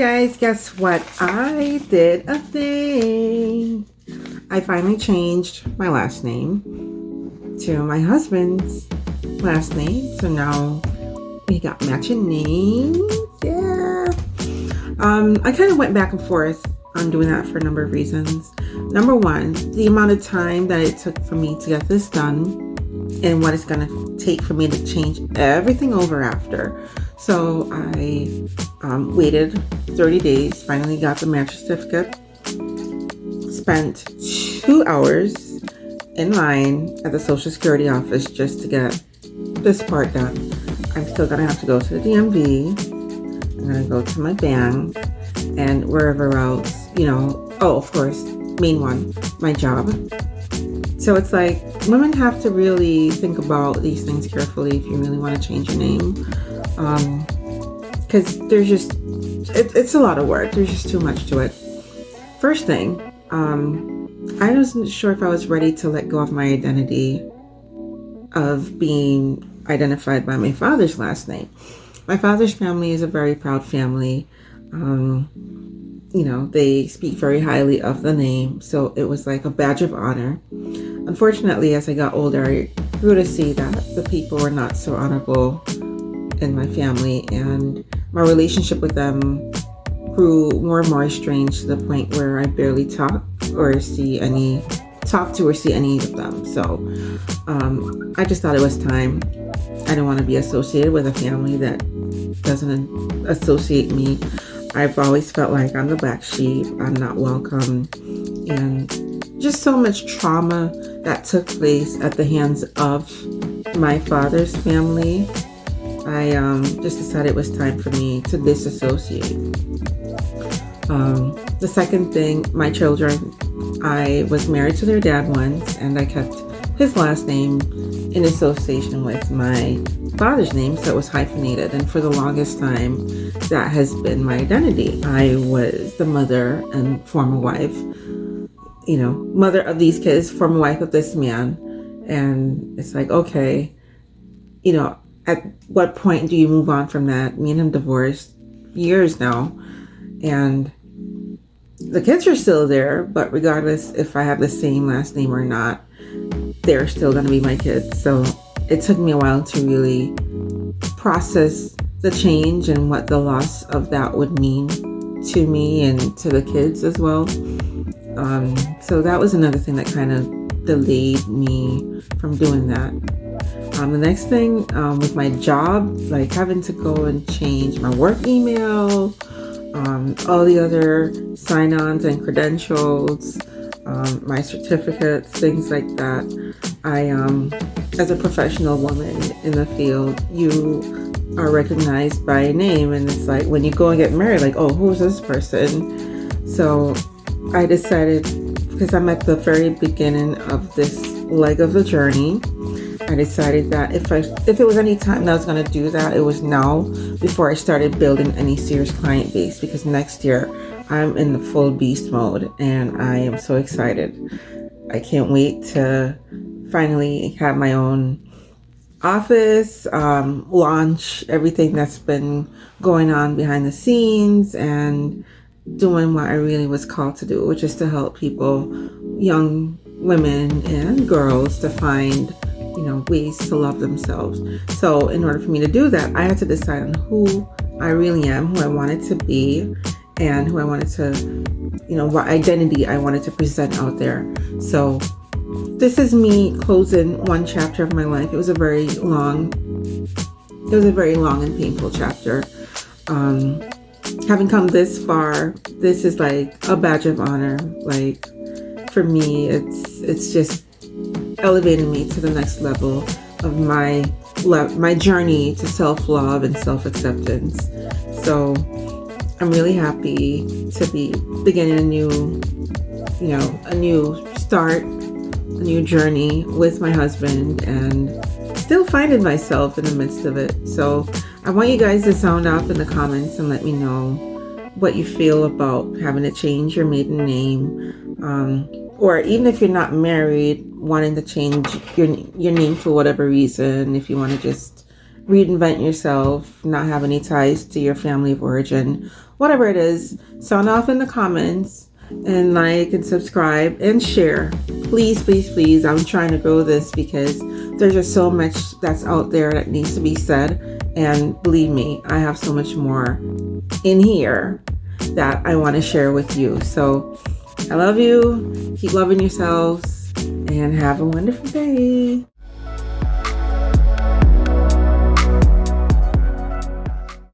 guys, guess what? I did a thing. I finally changed my last name to my husband's last name. So now we got matching names. Yeah. I kind of went back and forth on doing that for a number of reasons. Number one, the amount of time that it took for me to get this done and what it's going to take for me to change everything over after. So I waited 30 days, finally got the marriage certificate, spent 2 hours in line at the Social Security office just to get this part done. I'm still going to have to go to the DMV. I'm going to go to my bank and wherever else, of course, main one, my job. So it's like women have to really think about these things carefully if you really want to change your name. Because there's just, it's a lot of work. There's just too much to it. First thing, I wasn't sure if I was ready to let go of my identity of being identified by my father's last name. My father's family is a very proud family. They speak very highly of the name. So it was like a badge of honor. Unfortunately, as I got older, I grew to see that the people were not so honorable in my family, and my relationship with them grew more and more estranged to the point where I barely talk to or see any of them. So I just thought it was time. I didn't want to be associated with a family that doesn't associate me. I've always felt like I'm the black sheep. I'm not welcome. And just so much trauma that took place at the hands of my father's family. I just decided it was time for me to disassociate. The second thing, my children, I was married to their dad once, and I kept his last name in association with my father's name, so it was hyphenated. And for the longest time, that has been my identity. I was the mother and former wife, mother of these kids, former wife of this man. And it's like, okay, at what point do you move on from that? Me and him divorced years now, and the kids are still there, but regardless if I have the same last name or not, they're still going to be my kids. So it took me a while to really process the change and what the loss of that would mean to me and to the kids as well. So that was another thing that kind of delayed me from doing that. The next thing with my job, like having to go and change my work email, all the other sign-ons and credentials, my certificates, things like that. I, as a professional woman in the field, you are recognized by a name, and it's like when you go and get married, like, oh, who's this person? So I decided, because I'm at the very beginning of this leg of the journey, I decided that if it was any time that I was going to do that, it was now, before I started building any serious client base, because next year I'm in the full beast mode and I am so excited. I can't wait to finally have my own office, launch everything that's been going on behind the scenes, and doing what I really was called to do, which is to help people, young women and girls, to find ways to love themselves. So in order for me to do that, I had to decide on who I really am, who I wanted to be, and who I wanted to, what identity I wanted to present out there. So this is me closing one chapter of my life. It was a very long and painful chapter. Having come this far, this is like a badge of honor. Like, for me, it's just elevating me to the next level of my journey to self-love and self-acceptance. So I'm really happy to be beginning a new start, a new journey with my husband, and still finding myself in the midst of it. So I want you guys to sound off in the comments and let me know what you feel about having to change your maiden name, or even if you're not married, wanting to change your name for whatever reason. If you want to just reinvent yourself, not have any ties to your family of origin, whatever it is, sound off in the comments and like and subscribe and share. Please, please, please. I'm trying to grow this because there's just so much that's out there that needs to be said. And believe me, I have so much more in here that I want to share with you. So I love you. Keep loving yourselves and have a wonderful day.